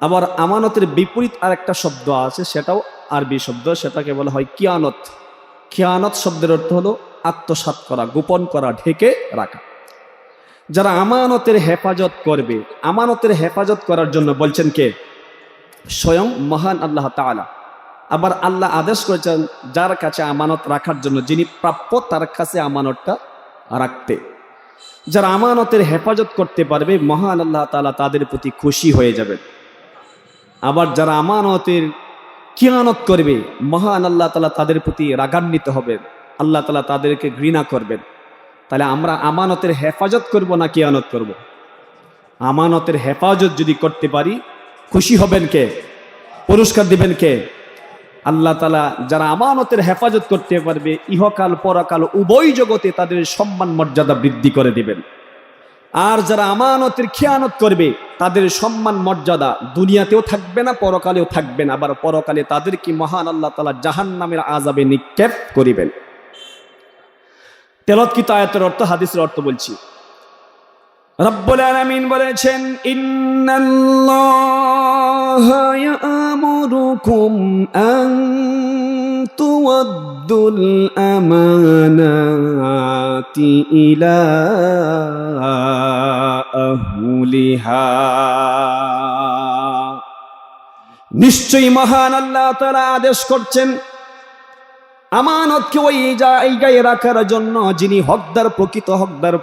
আবার আমানতের বিপরীত আরেকটা শব্দ আছে, সেটাও আরবি শব্দ, সেটাকে বলা হয় কিয়ানত। কিয়ানত শব্দের অর্থ হলো আত্মসাৎ করা, গোপন করা, ঢেকে রাখা। যারা আমানতের হেফাজত করবে, আমানতের হেফাজত করার জন্য বলছেন কে? স্বয়ং মহান আল্লাহ তাআলা। আবার আল্লাহ আদেশ করেছেন যার কাছে আমানত রাখার জন্য, যিনি প্রাপ্য তার কাছে আমানতটা রাখতে। যারা আমানতের হেফাজত করতে পারবে মহান আল্লাহ তাআলা তাদের প্রতি খুশি হয়ে যাবেন। আবার যারা আমানতের কিয়ানত করবে মহান আল্লাহ তাআলা তাদের প্রতি রাগান্বিত হবেন, আল্লাহ তাআলা তাদেরকে ঘৃণা করবেন। তাহলে আমরা আমানতের হেফাজত করব না কিয়ানত করব? আমানতের হেফাজত যদি করতে পারি খুশি হবেন কে? পুরস্কার দিবেন কে? আল্লাহ তাআলা। যারা আমানতের হেফাজত করতে পারবে ইহকাল পরকাল উভয় জগতে তাদের সম্মান মর্যাদা বৃদ্ধি করে দিবেন। আর যারা আমানতের খেয়ানত করবে তাদের সম্মান মর্যাদা দুনিয়াতেও থাকবে না, পরকালেও থাকবে না। আবার পরকালে তাদেরকে মহান আল্লাহ তাআলা জাহান্নামের আযাবে নিক্ষেপ করিবেন। তেলাওয়াতকৃত আয়াতের অর্থ, হাদিসের অর্থ বলছি। রব্বুল আলামিন বলেছেন, ইন্নাল্লাহা ইয়া'মুরুকুম আন তুওয়াদ্দুল আমানাতি ইলা আহলিহা। নিশ্চয়ই মহান আল্লাহ তাআলা আদেশ করছেন আমানতকে ওই জায়গায় রাখার জন্য যিনি হকদার,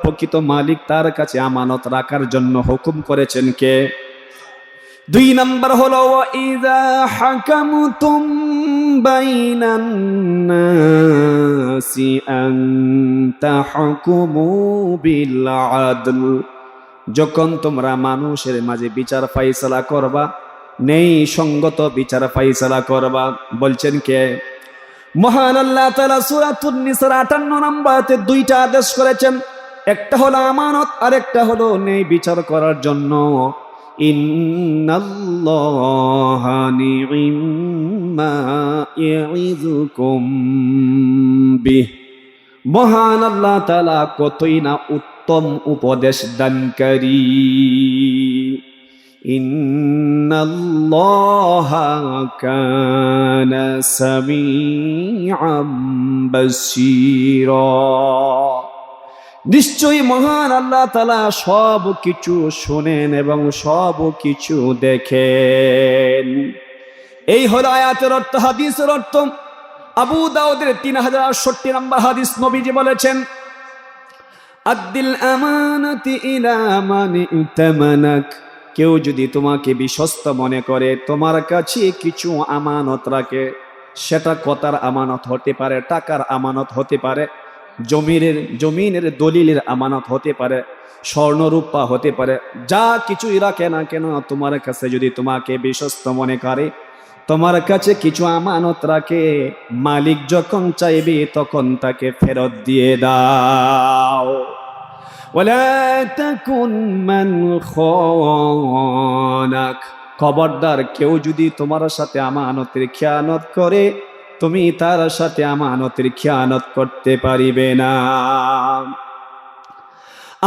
প্রকৃত মালিক, তার কাছে আমানত রাখার জন্য হুকুম করেছেন কে? 2 নম্বর হলো ওয়াইযা হাকামতুম বাইনান নাসি আন তাহকুমু বিল আদল। যখন তোমরা মানুষের মাঝে বিচার ফাইসালা করবা, নেই সঙ্গত বিচার ফাইসালা করবা, বলছেন কে? মহান আল্লাহ তাআলা সূরাতুন নিসার 58 নম্বর আয়াতে 2টা আদেশ করেছেন। একটা হলো আমানত, আর একটা হলো ন্যায় বিচার করার জন্য। ইন্নাল্লাহা নি'ম্মা ইয়া'iযুকুম বিহ। মহান আল্লাহ তাআলা কতই না উত্তম উপদেশ দানকারী। ইন্নাল্লাহা কানা সামিআম বাসীরা। নিশ্চয়ই মহান আল্লাহ তাআলা সব কিছু শোনেন এবং সব কিছু দেখেন। এই হলো আয়াতের অর্থ। হাদিসের অর্থ, আবু দাউদের 3068 নম্বর হাদিস, নবীজি বলেছেন, আদ্দিল আমানাতি ইলা মান ইতামানাক। কেউ যদি তোমাকে বিশ্বস্ত মনে করে, তোমার কাছে কিছু আমানত রাখে, সেটা কথার আমানত হতে পারে, টাকার আমানত হতে পারে, জমিনের দলিলের আমানত হতে পারে, স্বর্ণরূপা হতে পারে, যা কিছুই রাখে না কেন, তোমার কাছে যদি তোমাকে বিশ্বস্ত মনে করে, তোমার কাছে কিছু আমানত রাখে, মালিক যখন চাইবে তখন তাকে ফেরত দিয়ে দাও। ওয়ালা তাকুন মান খানাক। খবরদার, কেউ যদি তোমার সাথে আমানতের খেয়ানত করে, তুমি তার সাথে আমানতের খেয়ানত করতে পারিবে না।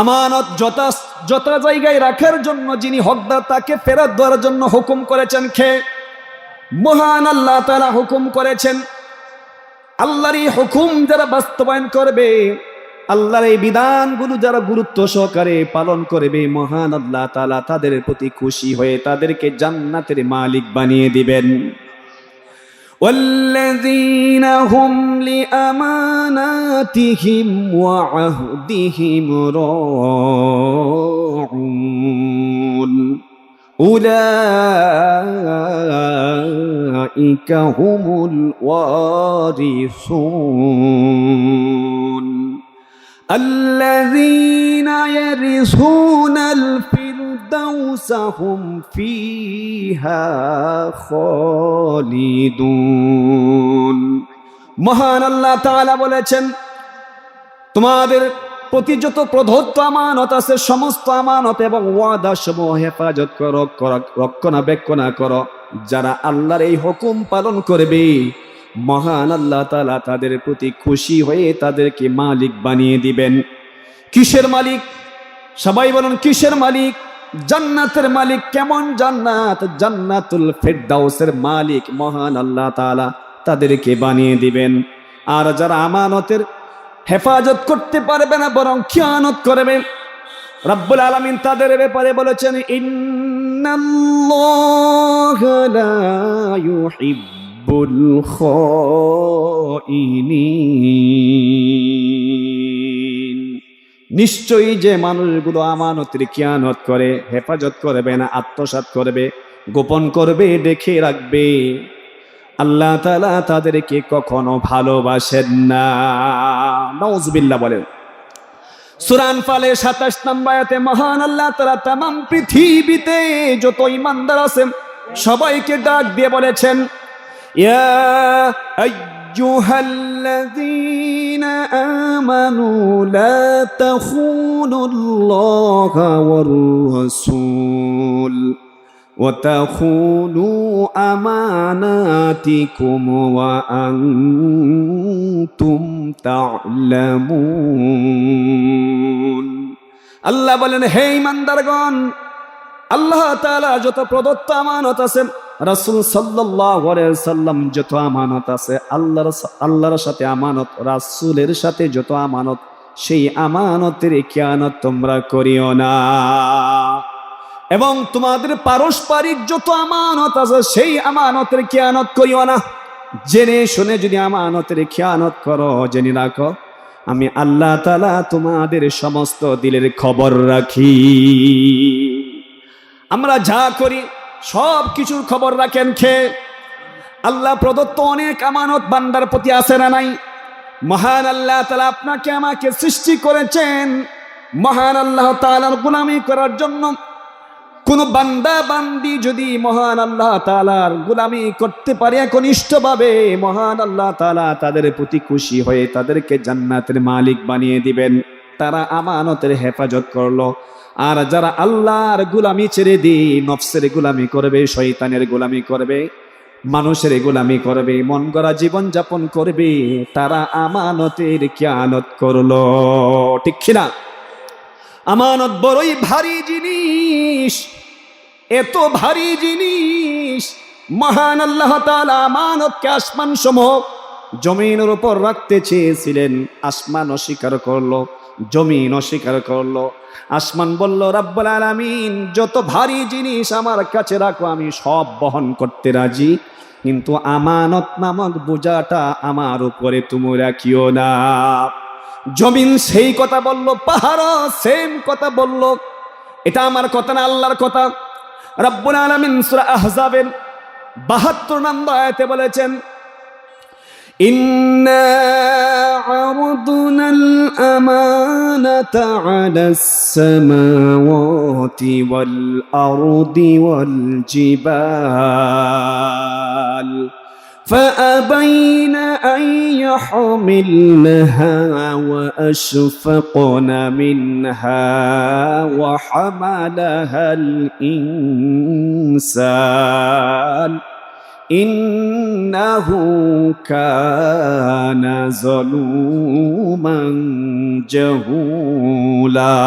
আমানত যত জায়গায় রাখার জন্য যিনি হকদার, তাকে ফেরত দেওয়ার জন্য হুকুম করেছেন কে? মহান আল্লাহ তাআলা হুকুম করেছেন। আল্লাহর এই হুকুম যারা বাস্তবায়ন করবে, আল্লাহর এই বিধানগুলো যারা গুরুত্ব সহকারে পালন করবে, মহান আল্লাহ তাআলা তাদের প্রতি খুশি হয়ে তাদেরকে জান্নাতের মালিক বানিয়ে দিবেন। ওয়াল্লাযীনা হুম লিআমানাতিহিম ওয়া আহদিহিম রাউন উলাইকা হুমুল ওয়ারিসুন الذين يرثون الفردوس هم فيها خالدون। মহান আল্লাহ তাআলা বলেছেন, তোমাদের প্রতি যত প্রদত্ত আমানত আছে, সমস্ত আমানত এবং ওয়াদা সমূহ হেফাজত করো, রক্ষণাবেক্ষণ করো। যারা আল্লাহর এই হুকুম পালন করবে, মহান আল্লাহ তাআলা তাদের প্রতি খুশি হয়ে তাদেরকে মালিক বানিয়ে দিবেন। কিসের মালিক? সবাই বলুন, কিসের মালিক? জান্নাতের মালিক কেমন জান্নাত, জান্নাতুল ফেরদাউসের মালিক মহান আল্লাহ তাআলা তাদেরকে বানিয়ে দিবেন। আর যারা আমানতের হেফাজত করতে পারবে না বরং খিয়ানত করবে, রব্বুল আলামিন তাদের ব্যাপারে বলেছেন ইন্নাল্লাহা লা ইউহিব্বুল খাইনিন, নিশ্চয়ই যে মানুষগুলো আমানতের খিয়ানত করে, হেফাজত করবে না, আত্মসাৎ করবে, গোপন করবে, দেখে রাখবে, আল্লাহ তাআলা তাদেরকে কখনো ভালোবাসেন না। নাউজুবিল্লাহ বলেন। সূরা আনফালে 27 নম্বর আয়াতে মহান আল্লাহ তাআলা तमाम পৃথিবীতে যত ঈমানদার আছেন সবাইকে ডাক দিয়ে বলেছেন, ইয়া আইয়ুহাল্লাযীনা আমানু লা তাখুনুল্লাহা ওয়ার রাসূল ওয়া তাখুনু আমানাতিকুম ওয়া আনতুম তা'লামুন। আল্লাহ বলেন, হে ঈমানদারগণ, আল্লাহ তাআলা যত প্রদত্ত আমানত আছে, রাসূল সাল্লাল্লাহু আলাইহি ওয়াসাল্লাম যত আমানত আছে, আল্লাহর সাথে আমানত, রাসূলের সাথে যত আমানত, সেই আমানতের খেয়ানত তোমরা করিও না। এবং তোমাদের পারস্পরিক যত আমানত আছে সেই আমানতের খেয়ানত করিও না। জেনে শুনে যদি আমানতের খেয়ানত করো, জেনে রাখো আমি আল্লাহ তাআলা তোমাদের সমস্ত দিলের খবর রাখি। আমরা যা করি সব কিছুর খবর রাখেন কে? আল্লাহ প্রদত্ত অনেক আমানত বান্দার প্রতি আছে না নাই? মহান আল্লাহ তাআলা আপনাকে আমাকে সৃষ্টি করেছেন মহান আল্লাহ তাআলার গোলামি করার জন্য। কোন বান্দা বান্দি যদি মহান আল্লাহ তাআলার গোলামি করতে পারে একনিষ্ঠভাবে, মহান আল্লাহ তাআলা তাদের প্রতি খুশি হয়ে তাদেরকে জান্নাতের মালিক বানিয়ে দিবেন। তারা আমানতের হেফাজত করলো। আর যারা আল্লাহর গোলামি ছেড়ে দিয়ে নফসের গোলামি করবে, শয়তানের গোলামি করবে, মানুষের গোলামি করবে, মন গড়া জীবন যাপন করবে, তারা আমানতের খেয়ানত করলো। ঠিক কিনা? আমানত বড়ই ভারী জিনিস, এত ভারী জিনিস। মহান আল্লাহ তাআলা আমানতকে আসমান সমূহ জমিনের উপর রাখতে চেয়েছিলেন, আসমান অস্বীকার করলো, জমিন অস্বীকার করলো। আসমান বলল, রব্বুল আলামিন যত ভারী জিনিস আমার কাছে রাখো আমি সব বহন করতে রাজি, কিন্তু আমানত নামক বোঝাটা আমার উপরে তুমি রাখিও না। জমিন সেই কথা বলল, পাহাড় সেম কথা বলল। এটা আমার কথা না, আল্লাহর কথা। রব্বুল আলামিন সূরা আহজাবের 72 নম্বর আয়াতে বলেছেন, ইন্না আরদনাল আমানাতা আলাস সামাওয়াতি ওয়াল আরদি ওয়াল জিবাল فأبين أن يحملنها وأشفقن منها وحملها الإنسان إنه كان ظلوما جهولا।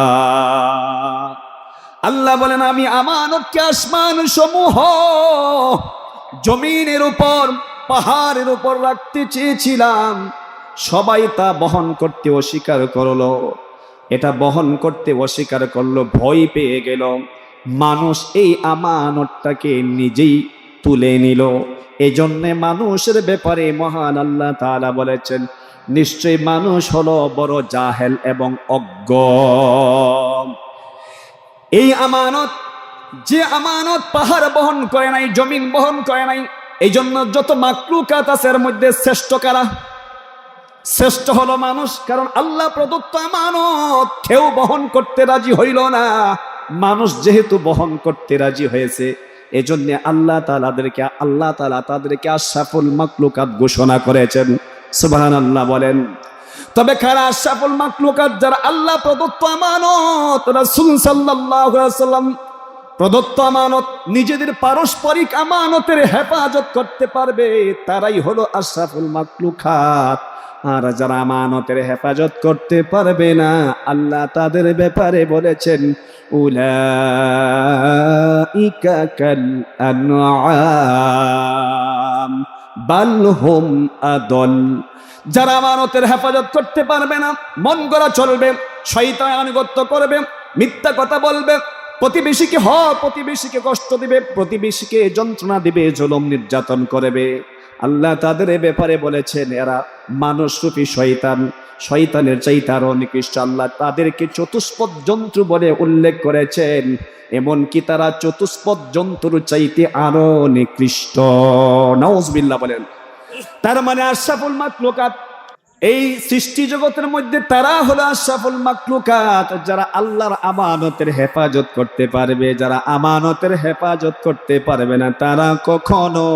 আল্লাহ বলেন, আমি আমানতকে আসমান সমূহ জমিনের উপর পাহাড়ের উপর রাখতে চেয়েছিলাম, সবাই তা বহন করতে অস্বীকার করলো। এটা বহন করতে অস্বীকার করলো, ভয় পেয়ে গেল। মানুষ এই আমানতটাকে নিজেই তুলে নিল। এজন্য মানুষের ব্যাপারে মহান আল্লাহ তাআলা বলেছেন, নিশ্চয়ই মানুষ হলো বড় জাহেল এবং অজ্ঞ। এই আমানত, যে আমানত পাহাড় বহন করে নাই, জমিন বহন করে নাই, এই জন্য যত মাখলুকাত আছে এর মধ্যে শ্রেষ্ঠ কারা? শ্রেষ্ঠ হলো মানুষ। কারণ আল্লাহ প্রদত্ত আমানত কেউ বহন করতে রাজি হইল না, মানুষ যেহেতু বহন করতে রাজি হয়েছে, এজন্য আল্লাহ তাআলা তাদেরকে আশরাফুল মাখলুকাত ঘোষণা করেছেন। সুবহানাল্লাহ বলেন। তবে কারা আশরাফুল মাখলুকাত? যারা আল্লাহ প্রদত্ত আমানত, রাসূল সাল্লাল্লাহু আলাইহি ওয়াসাল্লাম প্রদত্ত আমানত, নিজেদের পারস্পরিক আমানতের হেফাজত করতে পারবে, তারাই হলো আশরাফুল মাখলুকাত। আর যারা আমানতের হেফাজত করতে পারবে না, আল্লাহ তাদের ব্যাপারে বলেছেন উলাইকা কাল আনআম বাল হুম আদল। যারা আমানতের হেফাজত করতে পারবে না, মন গড়া চলবে, শয়তানের আনুগত্য করবে, মিথ্যা কথা বলবে, প্রতিবেশীকে কষ্ট দিবে, প্রতিবেশীকে যন্ত্রণা দিবে, জুলুম নির্যাতন করবে, আল্লাহ তাদের এ ব্যাপারে বলেছেন এরা মানুষরূপী শয়তান, শয়তানের চাইতে আরো নিকৃষ্ট। আল্লাহ তাদেরকে চতুষ্পদ জন্তু বলে উল্লেখ করেছেন, এমনকি তারা চতুষ্পদ জন্তুর চাইতে আরো নিকৃষ্ট। নাউজুবিল্লাহ বলেন। তার মানে আশরাফুল মাখলুকাত, এই সৃষ্টি জগতের মধ্যে তারা হলো আশরাফুল মাখলুকাত, যারা আল্লাহর আমানতের হেফাজত করতে পারবে। যারা আমানতের হেফাজত করতে পারবে না, তারা কখনো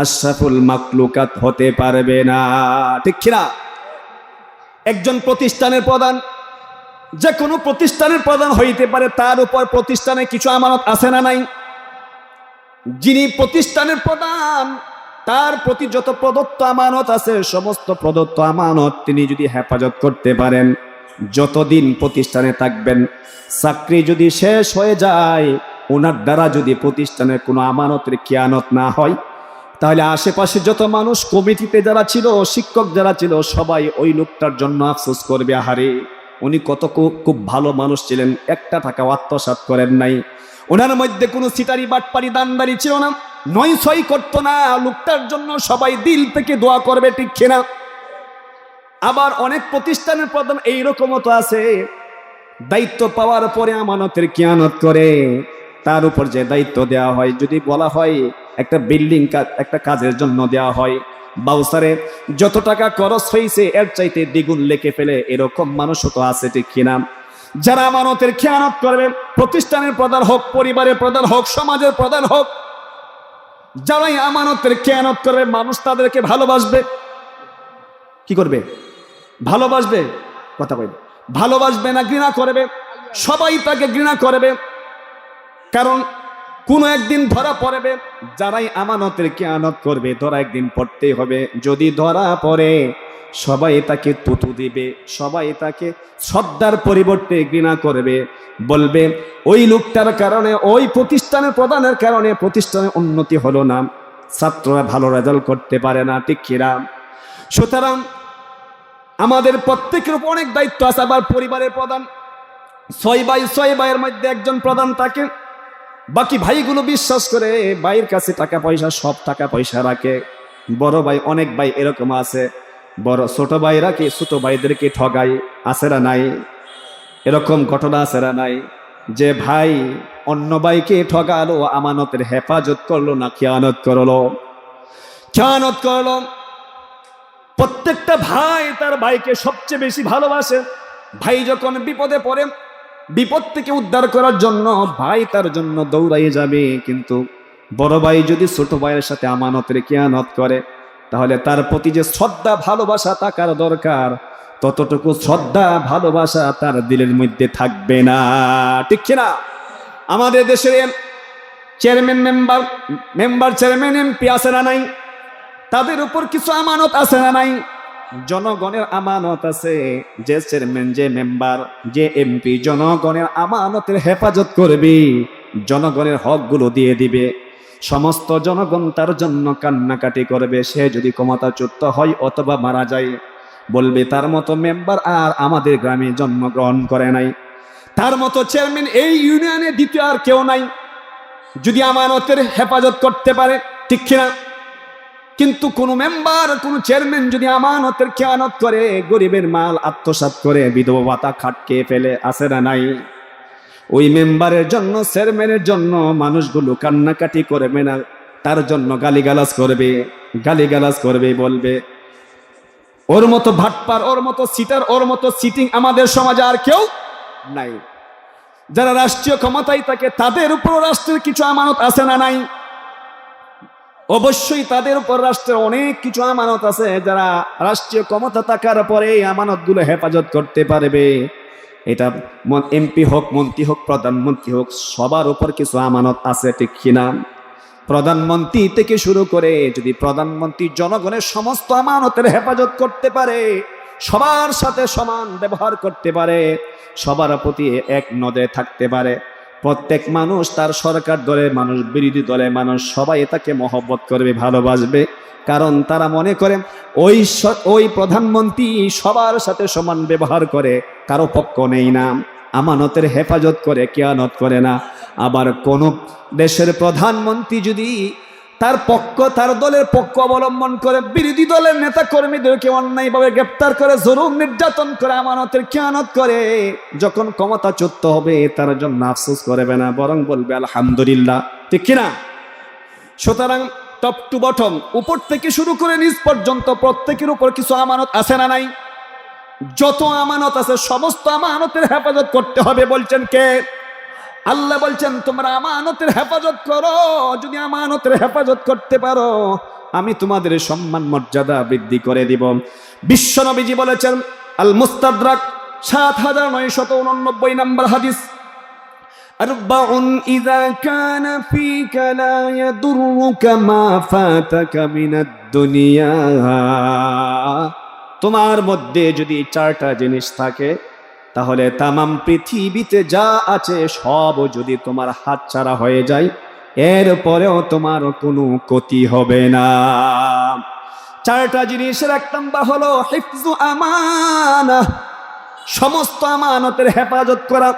আশরাফুল মাখলুকাত হতে পারবে না। ঠিক কিনা? একজন প্রতিষ্ঠানের প্রধান, যে কোনো প্রতিষ্ঠানের প্রধান হইতে পারে, তার উপর প্রতিষ্ঠানে কিছু আমানত আছে না নাই? যিনি প্রতিষ্ঠানের প্রধান, তার প্রতি যত প্রদত্ত আমানত আছে, সমস্ত প্রদত্ত আমানত তিনি যদি হেফাজত করতে পারেন, যতদিন প্রতিষ্ঠানে থাকবেন, চাকরি যদি শেষ হয়ে যায়, ওনার দ্বারা যদি প্রতিষ্ঠানের কোনো আমানতের খেয়ানত না হয়, তাহলে আশেপাশে যত মানুষ, কমিটিতে যারা ছিল, শিক্ষক যারা ছিল, সবাই ওই লোকটার জন্য আফসোস করবে, আহারে উনি কত খুব ভালো মানুষ ছিলেন, একটা টাকা আত্মসাৎ করেন নাই, ওনার মধ্যে কোনো সিটারি বাটপারি দানদারি ছিল না, নয় ছয় করতো না, লোকটার জন্য সবাই দিল থেকে দোয়া করবে। ঠিক কিনা? আবার অনেক প্রতিষ্ঠানের প্রধান এইরকমও তো আছে, দায়িত্ব পাওয়ার পরে আমানতের খেয়ানত করে। তার উপর যে দায়িত্ব দেওয়া হয়, যদি বলা হয় একটা বিল্ডিং একটা কাজের জন্য দেওয়া হয়, বাউসারে যত টাকা খরচ হয়েছে এর চাইতে দ্বিগুণ লিখে ফেলে, এরকম মানুষও তো আছে। ঠিক কিনা? যারা আমানতের খেয়ানত করবে, প্রতিষ্ঠানের প্রধান হোক, পরিবারের প্রধান হোক, সমাজের প্রধান হোক, যারাই আমানতের খেয়ানত করবে, মানুষ তাদেরকে ভালোবাসবে। কি করবে? ভালোবাসবে। কথা বলবে, ভালোবাসবে না ঘৃণা করবে? সবাই তাকে ঘৃণা করবে, কারণ কোনো একদিন ধরা পড়বে। যারাই আমানতের খেয়ানত করবে, ধরা একদিন পড়তেই হবে। যদি ধরা পড়ে, সবাই তাকে তুতু দিবে, সবাই তাকে শ্রদ্ধার পরিবর্তে ঘৃণা করবে, বলবে ওই লোকটার কারণে, ওই প্রতিষ্ঠানের প্রধানের কারণে প্রতিষ্ঠানের উন্নতি হলো না, ছাত্ররা ভালো রেজাল্ট করতে পারে না। ঠিক কিনা? সুতরাং আমাদের প্রত্যেকের উপর অনেক দায়িত্ব আছে। আবার পরিবারের প্রধান, 6 ভাই, 6 ভাইয়ের মধ্যে একজন প্রধান থাকে, বাকি ভাইগুলো বিশ্বাস করে ভাইয়ের কাছে টাকা পয়সা, সব টাকা পয়সা রাখে। বড় ভাই, অনেক ভাই এরকম আছে, ছোট ভাইরা কি ছোট ভাইদেরকে ঠগায়, আছে না নাই? এরকম ঘটনা আছে না নাই? যে ভাই অন্য ভাইকে ঠগালো, আমানতের হেফাজত করলো না খেয়ানত করলো? খেয়ানত করলো। প্রত্যেকটা ভাই তার ভাইকে সবচেয়ে বেশি ভালোবাসে। ভাই যখন বিপদে পড়ে, বিপদ থেকে উদ্ধার করার জন্য ভাই তার জন্য দৌড়াইয়ে যাবে, কিন্তু বড় ভাই যদি ছোট ভাইয়ের সাথে আমানতের খেয়ানত করে, তাহলে তার প্রতি যে শ্রদ্ধা ভালোবাসা থাকার দরকার, ততটুকু শ্রদ্ধা ভালোবাসা তার দিলের মধ্যে থাকবে না। ঠিক কিনা? আমাদের দেশের চেয়ারম্যান, মেম্বার চেয়ারম্যান, এমপি আছে না নাই? তাদের উপর কিছু আমানত আছে না নাই? জনগণের আমানত আছে। যে চেয়ারম্যান, যে মেম্বার, যে এমপি জনগণের আমানতের হেফাজত করবে, জনগণের হকগুলো দিয়ে দিবে, সমস্ত জনগণ তার জন্য কান্নাকাটি করবে। সে যদি ক্ষমতাচ্যুত হয় অথবা মারা যায়, বলবে তার মতো মেম্বার আর আমাদের গ্রামে জন্মগ্রহণ করে নাই, তার মতো চেয়ারম্যান এই ইউনিয়নে দ্বিতীয় আর কেউ নাই, যদি আমানতের হেফাজত করতে পারে। ঠিক কিনা? কিন্তু কোন মেম্বার, কোন চেয়ারম্যান যদি আমানতের খেয়ানত করে, গরিবের মাল আত্মসাৎ করে, বিধবা ভাতা খাটকে ফেলে, আছে না নাই? ওই মেম্বারের জন্য, চেয়ারম্যানের জন্য মানুষগুলো কান্নাকাটি করবে না, তার জন্য গালিগালাজ করবে, বলবে ওর মতো ভাটপার, ওর মতো সিটার, ওর মতো সিটিং আমাদের সমাজে আর কেউ নাই। যারা রাষ্ট্রীয় ক্ষমতায় থাকে, তাদের উপর রাষ্ট্রের কিছু আমানত আছে না নাই? অবশ্যই তাদের উপর রাষ্ট্রের অনেক কিছু আমানত আছে। যারা রাষ্ট্রীয় ক্ষমতা থাকার পরে এই আমানতগুলো হেফাজত করতে পারবে, এটা এমপি হোক, মন্ত্রী হোক, প্রধানমন্ত্রী হোক, সবার উপর কিছু আমানত আছে। ঠিক কিনা? প্রধানমন্ত্রী থেকে শুরু করে যদি প্রধানমন্ত্রী জনগণের সমস্ত আমানতের হেফাজত করতে পারে, সবার সাথে সমান ব্যবহার করতে পারে, সবার প্রতি এক নজরে থাকতে পারে, প্রত্যেক মানুষ তার সরকার দলের মানুষ, বিরোধী দলের মানুষ সবাই তাকে মহব্বত করবে, ভালোবাসবে, কারণ তারা মনে করে ওই প্রধানমন্ত্রী সবার সাথে সমান ব্যবহার করে, কারো পক্ষ নেই না, আমানতের হেফাজত করে, খেয়ানত করে না। আবার কোন দেশের প্রধানমন্ত্রী যদি তার দলের পক্ষ অবলম্বন করে বিরোধী দলের নেতা কর্মীদেরকে অন্যায়ভাবে গ্রেপ্তার করে, জুলুম নির্যাতন করে, আমানতের খেয়ানত করে, যখন ক্ষমতাচ্যুত হবে তার জন্য আফসোস করবে না, বরং বলবে আলহামদুলিল্লাহ। ঠিক কিনা? সুতরাং টপ টু বটম, উপর থেকে শুরু করে নিচ পর্যন্ত প্রত্যেকের উপর কিছু আমানত আছে না নাই? যত আমানত আছে সমস্ত আমানতের হেফাজত করতে হবে। বলছেন কে? আল্লাহ বলছেন তোমরা আমানতের হেফাজত করো। যদি আমানতের হেফাজত করতে পারো আমি তোমাদের সম্মান মর্যাদা বৃদ্ধি করে দিব। বিশ্বনবীজি বলেছেন, আল মুস্তাদরাক 7989 নম্বর হাদিস, আরবাউন ইযা কানা ফীকা লা ইয়াদুররুকা মা ফাতাকা মিনাদ দুনিয়া। তোমার মধ্যে যদি 4টা জিনিস থাকে তাহলে তামাম পৃথিবীতে যা আছে সব যদি তোমার হাতছাড়া হয়ে যায় এরপরেও তোমার কোনো ক্ষতি হবে না। 4টা জিনিসের 1 নাম্বার হলো হিফজু আমানা, সমস্ত আমানতের হেফাজত করা।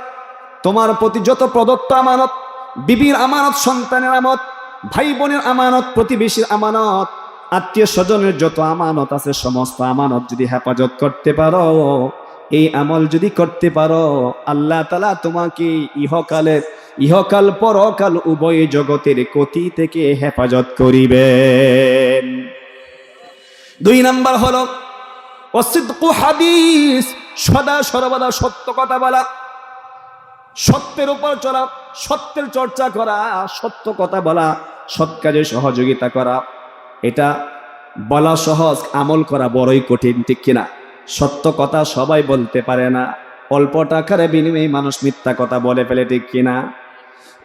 তোমার প্রতি যত প্রদত্ত আমানত, বিবির আমানত, সন্তানের আমানত, ভাই বোনের আমানত, প্রতিবেশীর আমানত, আত্মীয় স্বজনের যত আমানত আছে সমস্ত আমানত যদি হেফাজত করতে পারো, এই আমল যদি করতে পারো, আল্লাহ তাআলা তোমাকে ইহকাল পরকাল উভয় জগতের ক্ষতি থেকে হেফাজত করিবেন। 2 নাম্বার হলো ওয়াসিদকু হাদিস, সদা সর্বদা সত্য কথা বলা, সত্যের উপর চলা, সত্যের চর্চা করা, সত্য কথা বলা, সৎ কাজে সহযোগিতা করা। এটা বলা সহজ, আমল করা বড়ই কঠিন। ঠিক কিনা? সত্য কথা সবাই বলতে পারে না, অল্প টাকার বিনিময়ে মানুষ মিথ্যা কথা বলে ফেলে। ঠিক কিনা?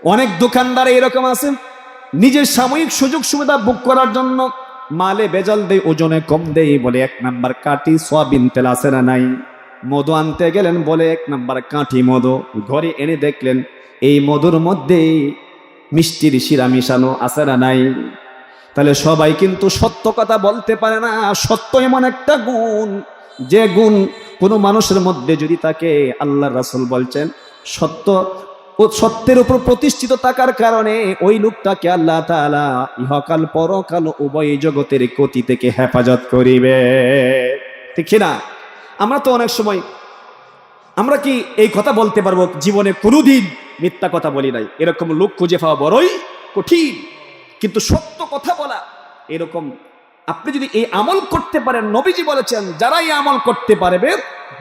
অনেক দোকানদার এরকম আছে, নিজের সাময়িক সুযোগ সুবিধা বুক করার জন্য মালে বেজাল দেয়, ওজনে কম দেয়, বলে 1 নাম্বার কাঠি সয়াবিন তেল আছে না নাই। মধু আনতে গেলেন, বলে 1 নাম্বার কাঠি মধু। ঘরে এনে দেখলেন এই মধুর মধ্যে মিষ্টির শিরা মিশানো আছে না নাই। তাহলে সবাই কিন্তু সত্য কথা বলতে পারে না। সত্য এমন একটা গুণ, যে গুণ কোনো মানুষের মধ্যে যদি থাকে, আল্লাহর রাসূল বলছেন সত্যের উপর প্রতিষ্ঠিত থাকার কারণে ওই লোকটাকে আল্লাহ তাআলা ইহকাল পরকাল উভয় জগতের ক্ষতি থেকে হেফাজত করিবে। ঠিক না? আমরা তো অনেক সময় আমরা কি এই কথা বলতে পারবো জীবনে কোনোদিন মিথ্যা কথা বলি নাই? এরকম লোক খুঁজে পাওয়া বড়ই কঠিন। কিন্তু সত্য কথা বলা, এরকম আপনি যদি এই আমল করতে পারেন, নবীজি বলেছেন যারা এই আমল করতে পারবে,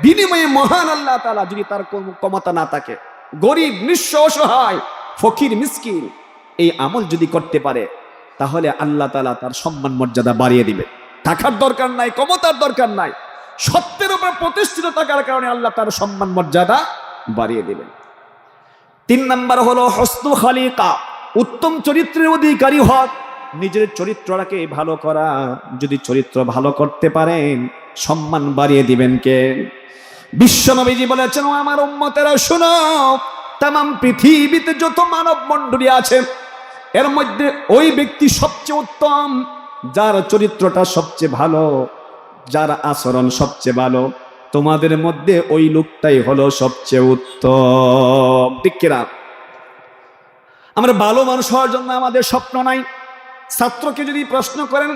বিনিময়ে মহান আল্লাহ তাআলা যদি তার কোনো ক্ষমতা না থাকে, গরিব, নিঃস্ব, অসহায়, ফকির, মিসকিন এই আমল যদি করতে পারে, তাহলে আল্লাহ তাআলা তার সম্মান মর্যাদা বাড়িয়ে দিবে। টাকার দরকার নাই, ক্ষমতার দরকার নাই, সত্যের উপর প্রতিষ্ঠিত থাকার কারণে আল্লাহ তার সম্মান মর্যাদা বাড়িয়ে দিবেন। 3 নাম্বার হলো হুসনুল খালিকা, উত্তম চরিত্রের অধিকারী হওয়া, নিজের চরিত্রটাকে ভালো করা। যদি চরিত্র ভালো করতে পারেন, সম্মান বাড়িয়ে দিবেন কে? বিশ্বনবীজি বলেছেন, ও আমার উম্মতেরা শোনো, তামাম পৃথিবীতে যত মানব মণ্ডলী আছে এর মধ্যে ওই ব্যক্তি সবচেয়ে উত্তম, যার চরিত্রটা সবচেয়ে ভালো, যার আচরণ সবচেয়ে ভালো। তোমাদের মধ্যে ওই লোকটাই হলো সবচেয়ে উত্তম। ঠিক কিনা? আমরা ভালো মানুষ হওয়ার জন্য আমাদের স্বপ্ন নাই। ছাত্রকে যদি প্রশ্ন করেন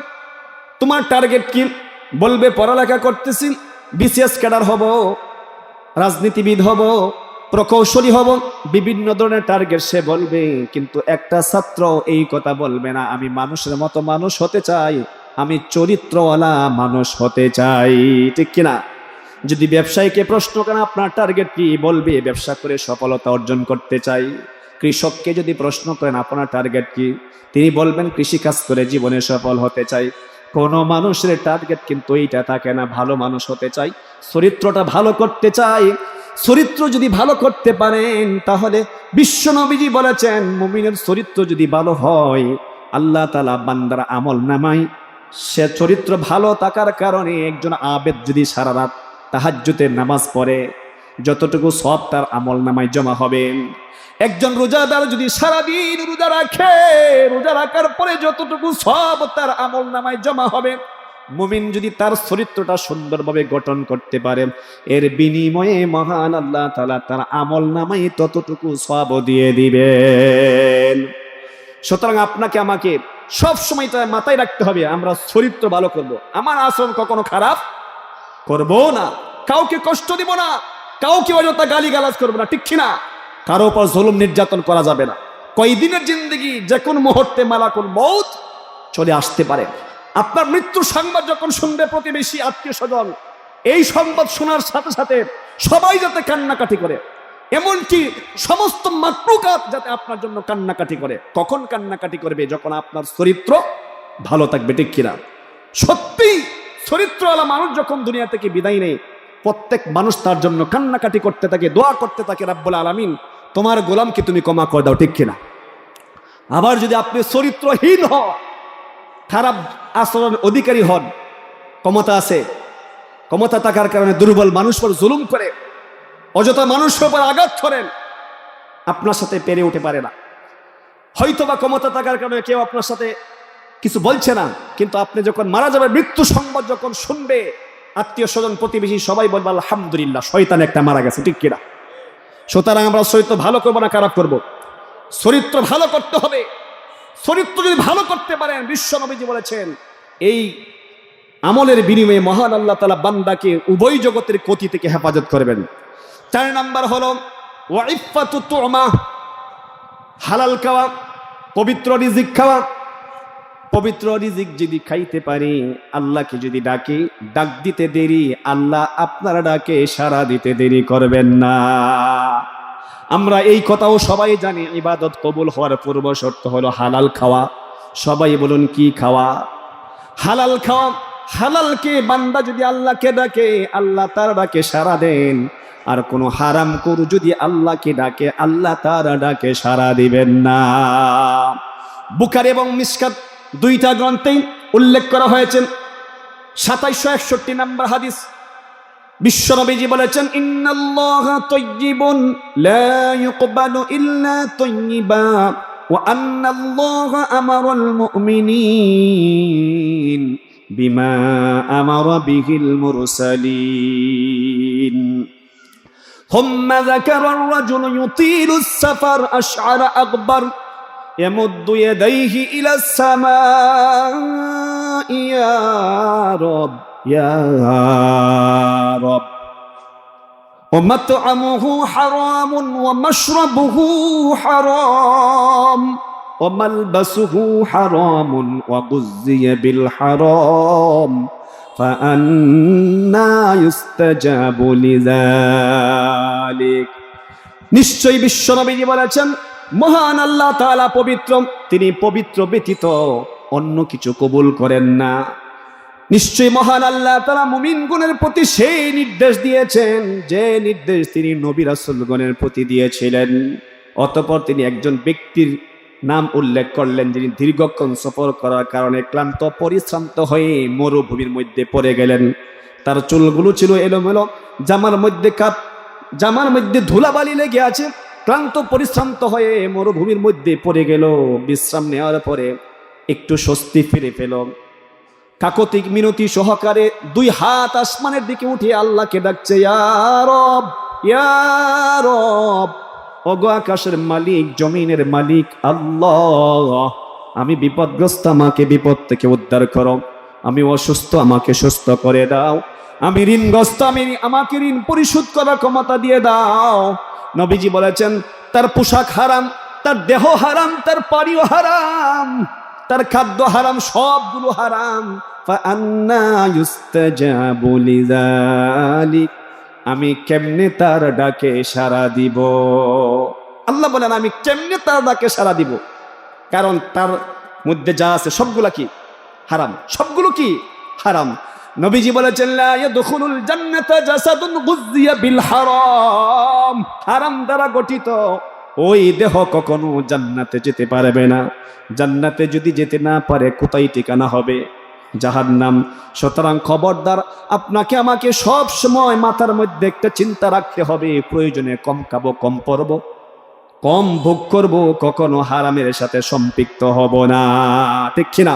তোমার টার্গেট কি, বলবে পড়ালেখা করতেছি, বিসিএস ক্যাডার হব, রাজনীতিবিদ হব, প্রকৌশলী হব, বিভিন্ন ধরনের টার্গেট সে বলবে। কিন্তু একটা ছাত্র এই কথা বলবে না, আমি মানুষের মতো মানুষ হতে চাই, আমি চরিত্রওয়ালা মানুষ হতে চাই। ঠিক কিনা? যদি ব্যবসায়ীকে প্রশ্ন করেন আপনার টার্গেট কি, বলবে ব্যবসা করে সফলতা অর্জন করতে চাই। কৃষককে যদি প্রশ্ন করেন আপনার টার্গেট কি, তিনি বলবেন কৃষিকাজ করে জীবনে সফল হতে চাই। কোনো মানুষের টার্গেট কিন্তু এইটা থাকে না, ভালো মানুষ হতে চাই, চরিত্রটা ভালো করতে চাই। চরিত্র যদি ভালো করতে পারেন, তাহলে বিশ্বনবীজি বলেছেন মুমিনের চরিত্র যদি ভালো হয় আল্লাহ তাআলা বান্দার আমল নামায় সে চরিত্র ভালো থাকার কারণে একজন আবেদ যদি সারা রাত তাহাজ্জুদের নামাজ পড়ে যতটুকু সওয়াব তার আমল নামায় জমা হবে, একজন রোজাদার যদি সারাদিন রোজা রাখে রোজা রাখার পরে যতটুকু সওয়াব তার আমল নামায় জমা হবে, মুমিন যদি তার চরিত্রটা সুন্দরভাবে গঠন করতে পারে এর বিনিময়ে মহান আল্লাহ তাআলা তার আমল নামায় ততটুকু সওয়াব দিয়ে দিবেন। সুতরাং আপনাকে আমাকে সব সময় এটা মাথায় রাখতে হবে, আমরা চরিত্র ভালো করব, আমার আচরণ কখনো খারাপ করব না, কাউকে কষ্ট দিব না, কাউকে অযথা গালিগালাজ করবো না, ঠিক কিনা? কারো উপর জুলুম নির্যাতন করা যাবে না। কয়দিনের জিন্দগি, যে কোন মুহূর্তে মালাকুল মউত চলে আসতে পারে। আপনার মৃত্যুর সংবাদ যখন শুনবে প্রতিবেশী আত্মীয় স্বজন, এই সংবাদ শোনার সাথে সাথে সবাই যাতে কান্নাকাটি করে, এমনকি সমস্ত মাকলুকাত যাতে আপনার জন্য কান্নাকাটি করে। কখন কান্নাকাটি করবে? যখন আপনার চরিত্র ভালো থাকবে, ঠিক কিনা? সত্যি চরিত্রওয়ালা মানুষ যখন দুনিয়া থেকে বিদায় নেয়, প্রত্যেক মানুষ তার জন্য কান্নাকাটি করতে থাকে, দোয়া করতে থাকে, রাব্বুল আলামিন তোমার গোলামকে তুমি ক্ষমা করে দাও, ঠিক কিনা? আবার যদি আপনি চরিত্রহীন হন, খারাপ আচরণ অধিকারী হন, ক্ষমতা আছে, ক্ষমতা থাকার কারণে দুর্বল মানুষ পর জুলুম করে, অযথা মানুষের উপর আঘাত করেন, আপনার সাথে পেরে উঠে পারে না, হয়তোবা ক্ষমতা থাকার কারণে কেউ আপনার সাথে কিছু বলছে না, কিন্তু আপনি যখন মারা যাবে, মৃত্যু সংবাদ যখন শুনবে, আত্মীয় স্বজন প্রতিবেশী সবাই বলবে আলহামদুলিল্লাহ শয়তান একটা মারা গেছে, ঠিক কিনা? সুতরাং আমরা চরিত্র ভালো করবো না খারাপ করব? চরিত্র ভালো করতে হবে। চরিত্র যদি ভালো করতে পারেন, বিশ্ব নবীজি বলেছেন এই আমলের বিনিময়ে মহান আল্লাহ তাআলা বান্দাকে উভয় জগতের ক্ষতি থেকে হেফাজত করবেন। 4 নাম্বার হলো ওয়াইফাতু তুমা, হালাল খাওয়া, পবিত্র রিজিক খাওয়া। পবিত্র রিজিক যদি খাইতে পারি, আল্লাহকে যদি ডাকি, ডাক দিতে দেরি, আল্লাহ আপনার ডাকে সাড়া দিতে দেরি করবেন না। আমরা এই কথাও সবাই জানি, ইবাদত কবুল হওয়ার পূর্ব শর্ত হলো হালাল খাওয়া। সবাই বলুন কি খাওয়া? হালাল খাওয়া। হালালকে বান্দা যদি আল্লাহকে ডাকে, আল্লাহ তার ডাকে সাড়া দেন। আর কোনো হারাম করু যদি আল্লাহকে ডাকে, আল্লাহ তার ডাকে সাড়া দিবেন না। বুখারী এবং মিশকাত দুইটা গ্রন্থেই উল্লেখ করা হয়েছে। 2761 নম্বর হাদিস, বিশ্বনবীজি বলেছেন ইন্নাল্লাহা তাইয়্যিবুন লা ইউকবালু ইল্লা তাইয়্যিবা ওয়া আন্নাল্লাহা আমারাল মুমিনিন বিমা আমারা বিহিল মুরসালিন। হুম্মা যাকারা আর-রাজুলু ইউতিলুস সাফার আশ'আরা আকবার ইয়ামুদ্দু ইয়াদাইহি ইলাস সামাই ইয়া রাব ইয়া রাব ওয়া মাত'আমুহু হারামুন ওয়া মাশরাবুহু হারাম ওয়া মালবাসুহু হারামুন ওয়া গুযযিয়া বিল হারাম ফাআন্না ইউস্তাজাবু লিযালিক। নিশ্চয়ই বিশ্বনবীজি বলেছেন মহান আল্লাহ তাআলা পবিত্র, তিনি পবিত্র ব্যতীত অন্য কিছু কবুল করেন না। নিশ্চয়ই মহান আল্লাহ তাআলা মুমিনগণের প্রতি সেই নির্দেশ দিয়েছেন যে নির্দেশ তিনি নবী রাসূলগণের প্রতি দিয়েছিলেন। অতঃপর তিনি একজন ব্যক্তির নাম উল্লেখ করলেন যিনি দীর্ঘক্ষণ সফর করার কারণে ক্লান্ত পরিশ্রান্ত হয়ে মরুভূমির মধ্যে পড়ে গেলেন। তার চুলগুলো ছিল এলোমেলো, জামার মধ্যে ধুলাবালি লেগে আছে। ক্লান্ত পরিশ্রান্ত হয়ে মরুভূমির মধ্যে পড়ে গেল। বিশ্রাম নেওয়ার পরে একটু স্বস্তি ফিরে পেল। কাকতিক মিনতি সহকারে 2 হাত আসমানের দিকে উঠিয়ে আল্লাহকে ডাকছে, ইয়া রব, ইয়া রব, ওগো আকাশের মালিক, জমিনের মালিক আল্লাহ, আমি বিপদগ্রস্ত, আমাকে বিপদ থেকে উদ্ধার করো। আমি অসুস্থ, আমাকে সুস্থ করে দাও। আমি ঋণগ্রস্ত, আমাকে ঋণ পরিশোধ করার ক্ষমতা দিয়ে দাও। নবীজি বলেছেন তার পোশাক হারাম, তার দেহ হারাম, তার পানিও হারাম, তার খাদ্য হারাম, সবগুলো হারাম। ফাআন্না ইউস্তাজাবু লিযালিক, আমি কেমনে তার ডাকে সাড়া দিব? আল্লাহ বলেন আমি কেমনে তার ডাকে সাড়া দিব? কারণ তার মধ্যে যা আছে সবগুলা কি হারাম, সবগুলো কি হারাম। নবীজি বলেছেন লা ইয়াদখুলুল জান্নাতা জাসাদুন গুযযিয়া বিল হারাম, হারাম দ্বারা গঠিত ওই দেহ কখনো জান্নাতে যেতে পারবে না। জান্নাতে যদি যেতে না পারে কোথায় ঠিকানা হবে? জাহান্নাম। সুতরাং খবরদার, আপনাকে আমাকে সব সময় মাথার মধ্যে একটা চিন্তা রাখতে হবে, প্রয়োজনে কম খাবো, কম পরবো, কম ভোগ করব, কখনো হারামের সাথে সম্পৃক্ত হব না। ঠিক কিনা?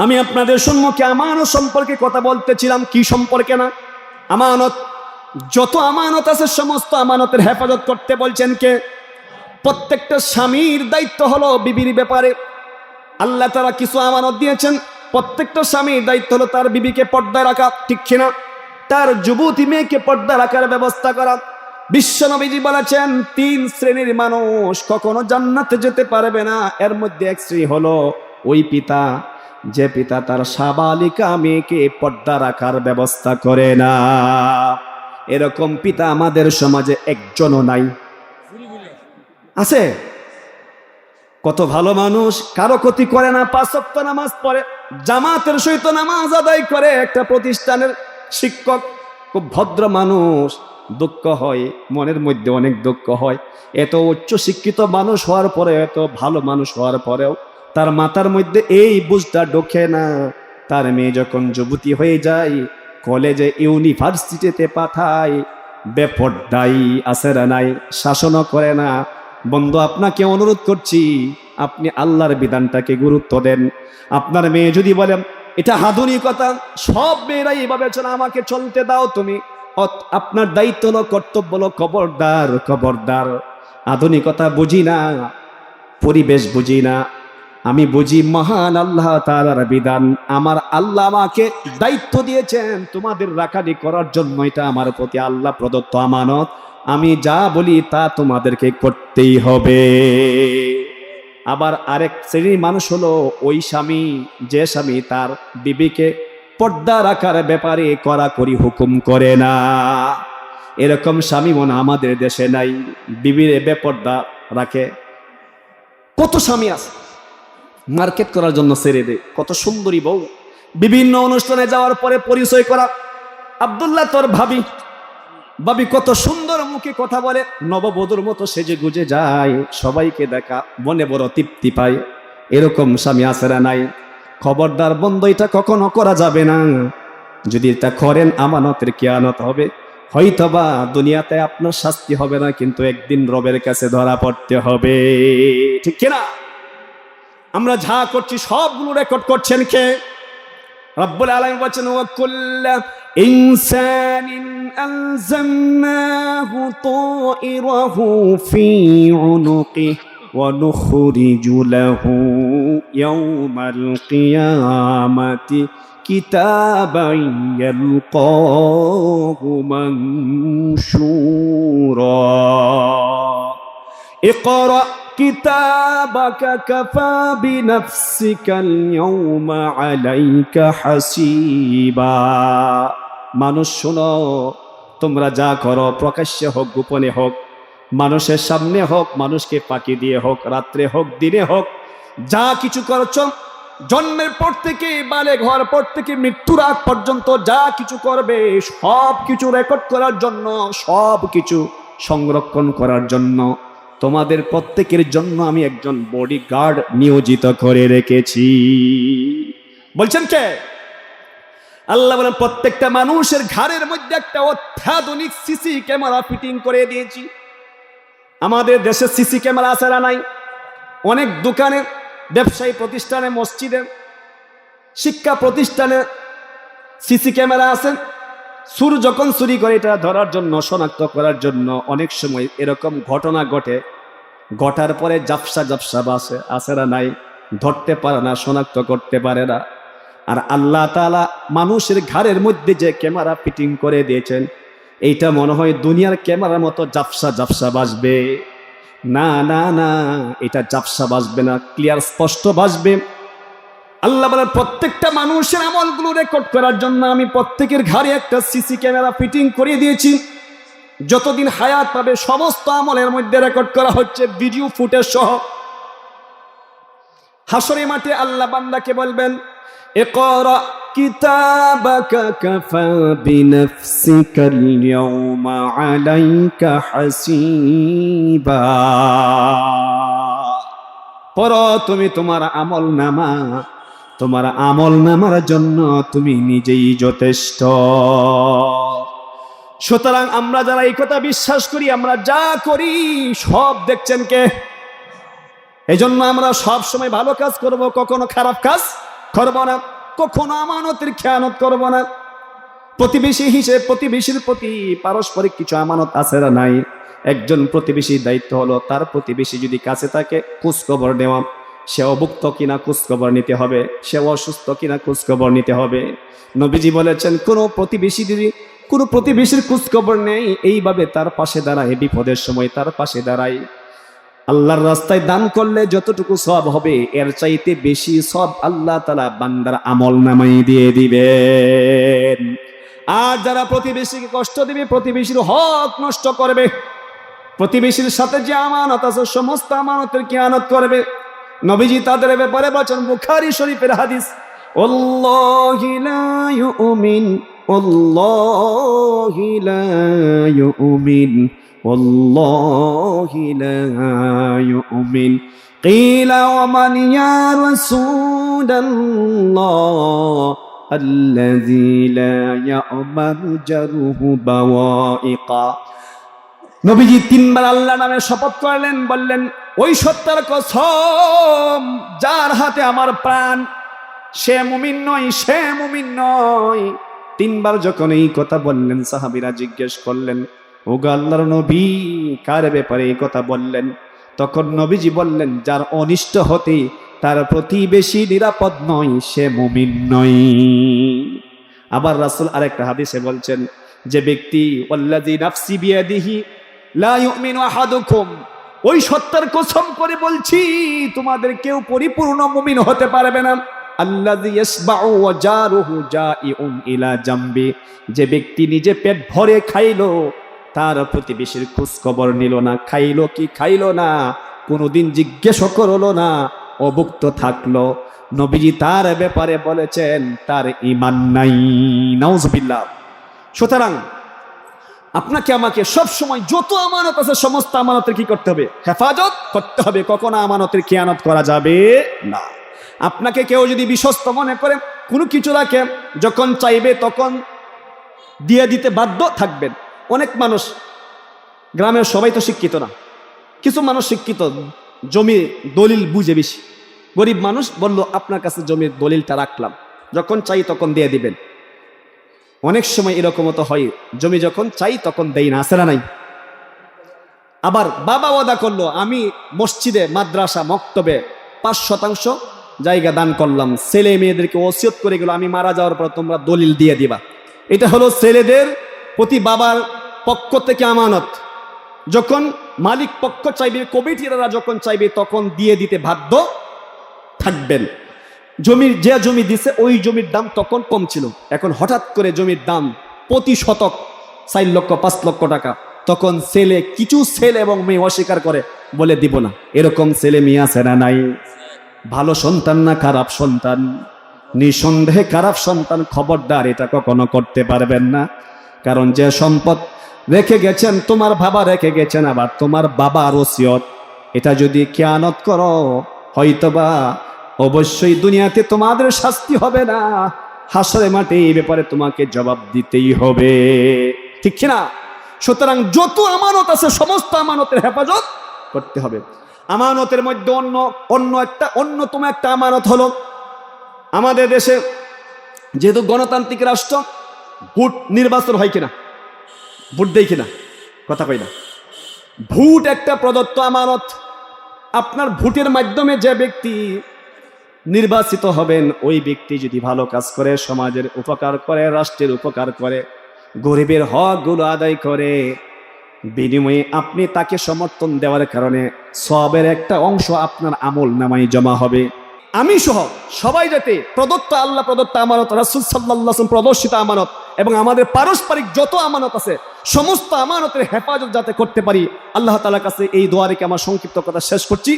আমি আপনাদের সম্মুখে আমানত সম্পর্কে কথা বলতেছিলাম। কি সম্পর্কে না? আমানত। যত আমানত আছে সমস্ত আমানতের হেফাজত করতে বলছেন কে? প্রত্যেকটা স্বামীর দায়িত্ব হলো বিবির ব্যাপারে। আল্লাহ তাআলা কিছু আমানত দিয়েছেন, প্রত্যেকটা স্বামীর দায়িত্ব হলো তার বিবিকে পর্দায় রাখা। ঠিক কিনা? তার যুবতী মেয়েকে পর্দা রাখার ব্যবস্থা করা। বিশ্বনবীজি বলেছেন 3 শ্রেণীর মানুষ কখনো জান্নাতে যেতে পারবে না। এর মধ্যে এক শ্রেণী হলো ওই পিতা, যে পিতা তার সাবালিকা মেয়েকে পর্দা রাখার ব্যবস্থা করে না। এরকম পিতা আমাদের সমাজে একজনও নাই। আছে? কত ভালো মানুষ, কারো ক্ষতি করে না, 5 ওয়াক্ত নামাজ পড়ে, জামাতের সহিত নামাজ আদায় করে, একটা প্রতিষ্ঠানের শিক্ষক, খুব ভদ্র মানুষ। দুঃখ হয়, মনের মধ্যে অনেক দুঃখ হয়, এত উচ্চ শিক্ষিত মানুষ হওয়ার পরে, এত ভালো মানুষ হওয়ার পরেও তার মাথার মধ্যে এই বুঝটা ঢোকে না, তার মেয়ে যখন যুবতী হয়ে যায় কলেজে ইউনিভার্সিটিতে পাঠায়, বেপরদাই আছে না নাই, শাসনও করে না। বন্ধু, আপনাকে অনুরোধ করছি, আপনি আল্লাহর বিধানটাকে গুরুত্ব দেন। আপনার মেয়ে যদি বলেন এটা আধুনিকতা, সব মেয়েরাই এভাবে চলে, আমাকে চলতে দাও তুমি, আপনার দায়িত্ব হলো, কর্তব্য হলো, খবরদার খবরদার, আধুনিকতা বুঝি না, পরিবেশ বুঝি না, আমি বুঝি মহান আল্লাহ তাআলার বিধান। আমার আল্লাহ আমাকে দায়িত্ব দিয়েছেন তোমাদের রাখালি করার জন্য, এটা আমার প্রতি আল্লাহ প্রদত্ত আমানত। আমি যা বলি তা তোমাদেরকে করতেই হবে। আবার আরেক শ্রেণীর মানুষ হলো ওই স্বামী, যে স্বামী তার বিবিকে পর্দা রাখার ব্যাপারে কড়াকড়ি হুকুম করে না। এরকম স্বামী মনে আমাদের দেশে নাই, বিবির বেপর্দা রাখে। কত স্বামী আছে মার্কেট করার জন্য ছেড়ে দেয়, কত সুন্দরী বউ, বিভিন্ন অনুষ্ঠানে যাওয়ার পরে পরিচয় করা, আব্দুল্লাহ তোর ভাবি, ভাবি কত সুন্দর মুখে কথা বলে, নববধূর মতো সেজে গুজে যায়, সবাইকে দেখা মনে বড় তৃপ্তি পায়। এরকম স্বামী আছে না নাই? খবরদার বন্ধ, এটা কখনো করা যাবে না। যদি এটা করেন আমানতের কিয়ানত হবে। হয়তোবা দুনিয়াতে আপনার শাস্তি হবে না, কিন্তু একদিন রবের কাছে ধরা পড়তে হবে। ঠিক কিনা? আমরা যা করছি সবগুলো রেকর্ড করছেন কে? রব্বুল আলামিন বলেছেন ওয়া কুল্লু ইনসানিন আলজামনাহু তায়রাহু ফি উনুকিহি ওয়া নুখরিজু লাহু ইয়াওমাল কিয়ামাতি কিতাবান ইয়ালকাহু মানশুরা। ইকরা কিতাবাকা কাফা বিনাফসিকাল ইয়াওমা আলাইকা হাসিবা। মানুষ শোনো, তোমরা যা করো, প্রকাশ্যে হোক গোপনে হোক, মানুষের সামনে হোক, মানুষকে ফাঁকি দিয়ে হোক, রাত্রে হোক দিনে হোক, যা কিছু করছো, জন্মের পর থেকে বালেগ হওয়ার পর থেকে মৃত্যুর আগ পর্যন্ত যা কিছু করবে সব কিছু রেকর্ড করার জন্য, সব কিছু সংরক্ষণ করার জন্য তোমাদের প্রত্যেকের জন্য আমি একজন বডিগার্ড নিয়োজিত করে রেখেছি। বলছেন কে? আল্লাহ বলেন প্রত্যেকটা মানুষের ঘাড়ের মধ্যে একটা অত্যাধুনিক সিসি ক্যামেরা ফিটিং করে দিয়েছি। আমাদের দেশে সিসি ক্যামেরা আছে না নাই? অনেক দোকানে, ব্যবসায়ী প্রতিষ্ঠানে, মসজিদে, শিক্ষা প্রতিষ্ঠানে সিসি ক্যামেরা আছে। চুর যখন চুরি করে এটা ধরার জন্য, শনাক্ত করার জন্য অনেক সময় এরকম ঘটনা ঘটে, ঘটার পরে জাপসা জাপসা বাসে আছে না নাই? ধরতে পারে না, শনাক্ত করতে পারে না। আর আল্লাহ তাআলা মানুষের ঘাড়ের মধ্যে যে ক্যামেরা ফিটিং করে দিয়েছেন, এইটা মনে হয় দুনিয়ার ক্যামেরার মতো জাপসা জাপসা বাজবে না, না না, এটা জাপসা বাজবে না, ক্লিয়ার স্পষ্ট বাজবে। আল্লাহ বলেন প্রত্যেকটা মানুষের আমলগুলো রেকর্ড করার জন্য আমি প্রত্যেকের ঘাড়ে একটা সিসি ক্যামেরা ফিটিং করে দিয়েছি। যতদিন হায়াত পাবে সমস্ত আমলের মধ্যে রেকর্ড করা হচ্ছে, ভিডিও ফুটেজ সহ। হাসরের মাঠে আল্লাহ বান্দাকে বলবেন ইকরা কিতাবাকা কাফা বিনাফসিকাল ইয়াউমা আলাইকা হাসিবা। পড়ো তুমি তোমার আমল নামার জন্য তুমি নিজেই যথেষ্ট। সুতরাং আমরা যারা এই কথা বিশ্বাস করি, আমরা যা করি সব দেখছেন কে? এজন্য আমরা সব সময় ভালো কাজ করব, কখনো খারাপ কাজ করব না, কখনো আমানতের খেয়ানত করব না। প্রতিবেশী হিসেবে প্রতিবেশীর প্রতি পারস্পরিক কিছু আমানত আছে না নাই? একজন প্রতিবেশীর দায়িত্ব হলো তার প্রতিবেশী যদি কাছে থাকে খোঁজ খবর নেওয়া, সে অভুক্ত কিনা খোঁজ খবর নিতে হবে, সে অসুস্থ কিনা খোঁজ খবর নিতে হবে। নবীজি বলেছেন কোনো প্রতিবেশীর খোঁজ খবর নেই, এইভাবে তার পাশে দাঁড়ায়, বিপদের সময় তার পাশে দাঁড়ায়। আল্লাহর রাস্তায় দান করলে যতটুকু সওয়াব হবে এর চাইতে বেশি সওয়াব আল্লাহ তাআলা বান্দার আমল নামায় দিয়ে দিবেন। আর যারা প্রতিবেশীকে কষ্ট দিবে, প্রতিবেশীর হক নষ্ট করবে, প্রতিবেশীর সাথে যে আমানত আছে সমস্ত আমানতের খেয়ানত করবে, নবীজি তাদের ব্যাপারে বলেন, বুখারী শরীফের হাদিস, আল্লাহি লা ইউমিন আল্লাহি লা ইউমিন আল্লাহি লা ইউমিন। قيل ومن يا رسول الله الذي لا يأمن جره بوائقا। নবীজি তিনবার আল্লাহ নামে শপথ করলেন, বললেন ওই সত্তার কসম যার হাতে আমার প্রাণ, সে মুমিন নয়, সে মুমিন নয়। তিনবার যখন এই কথা বললেন সাহাবীরা জিজ্ঞেস করলেন, ওগো আল্লাহর নবী কার ব্যাপারে এই কথা বললেন? তখন নবীজি বললেন, যার অনিষ্ট হতে তার প্রতিবেশী নিরাপদ নয়, সে মুমিন নয়। আবার রাসূল আরেকটা হাদিসে বলছেন, যে ব্যক্তি ওয়াল্লাযী নাফসি বিয়াদিহি লা ইউমিনু আহাদুকুম, ওই সত্তার কসম করে বলছি তোমাদের কেউ পরিপূর্ণ মুমিন হতে পারবে না। আল্লাযী ইয়াসবাউ ওয়া জারুহু জাইউন ইলা জামবি, যে ব্যক্তি নিজে পেট ভরে খাইলো, তার প্রতিবেশীর খোঁজ খবর নিল না, খাইলো কি খাইলো না কোনোদিন জিজ্ঞেস করলো না, অভুক্ত থাকলো। নবীজি তার ব্যাপারে বলেছেন তার ঈমান নাই। নাউজুবিল্লাহ। সুতরাং আপনাকে আমাকে সব সময় যত আমানত আছে সমস্ত আমানতের কি করতে হবে? হেফাজত করতে হবে, কখনো আমানতের খেয়ানত করা যাবে না। আপনাকে কেউ যদি বিশ্বস্ত মনে করে কোনো কিছু রাখে, যখন চাইবে তখন দিয়ে দিতে বাধ্য থাকবেন। অনেক মানুষ, গ্রামের সবাই তো শিক্ষিত না, কিছু মানুষ শিক্ষিত, জমি দলিল বুঝে বেশি। গরিব মানুষ বলল আপনার কাছে জমির দলিলটা রাখলাম, যখন চাই তখন দিয়ে দিবেন। অনেক সময় এরকমও তো হয়, জমি যখন চাই তখন দেই না, আছে না নাই? আবার বাবা ওয়াদা করলো আমি মসজিদে মাদ্রাসা মক্তবে 5% জায়গা দান করলাম, ছেলে মেয়েদেরকে ওসিয়ত করে গেল আমি মারা যাওয়ার পর তোমরা দলিল দিয়ে দিবা। এটা হলো ছেলেদের প্রতি বাবার পক্ষ থেকে আমানত। যখন মালিক পক্ষ চাইবে, কমিটিরা যখন চাইবে তখন দিয়ে দিতে বাধ্য থাকবেন। জমির যে জমি দিছে ওই জমির দাম তখন কম ছিল, এখন হঠাৎ করে জমির দাম প্রতি শতক 4 লক্ষ 5 লক্ষ টাকা। তখন কিছু ছেলে এবং মেয়ে অস্বীকার করে, বলে দিব না। এরকম ছেলে মেয়ে আছে না নাই? ভালো সন্তান না খারাপ সন্তান? নিঃসন্দেহে খারাপ সন্তান। খবরদার এটা কখনো করতে পারবেন না। কারণ যে সম্পদ রেখে গেছেন তোমার বাবা রেখে গেছেন, আবার তোমার বাবার ওসিয়ত, এটা যদি খেয়ানত করো হয়তোবা অবশ্যই দুনিয়াতে তোমাদের শাস্তি হবে না, হাসরের মাঠে এই ব্যাপারে তোমাকে জবাব দিতেই হবে, ঠিক কিনা? সুতরাং যত আমানত আছে সমস্ত আমানতের হেফাজত করতে হবে। আমানতের মধ্যে অন্যতম একটা আমানত হলো আমাদের দেশে যেহেতু গণতান্ত্রিক রাষ্ট্র, ভোট নির্বাচন হয় কিনা, ভোট দেয় কিনা, কথা কই না। ভোট একটা প্রদত্ত আমানত। আপনার ভোটের মাধ্যমে যে ব্যক্তি নির্বাচিত হবেন, ওই ব্যক্তি যদি ভালো কাজ করে, সমাজের উপকার করে, রাষ্ট্রের উপকার করে, গরিবের হকগুলো আদায় করে, বিনিময়ে আপনি তাকে সমর্থন দেওয়ার কারণে সওয়াবের একটা অংশ আপনার আমল নামায় জমা হবে। আমি সহ সবাই যাতে আল্লাহ প্রদত্ত আমানত, রাসূল সাল্লাল্লাহু আলাইহি ওয়াসাল্লাম প্রদর্শিত আমানত এবং আমাদের পারস্পরিক যত আমানত আছে সমস্ত আমানতের হেফাজত যাতে করতে পারি, আল্লাহ তাআলার কাছে এই দোয়া রেখে আমার সংক্ষিপ্ত কথা শেষ করছি।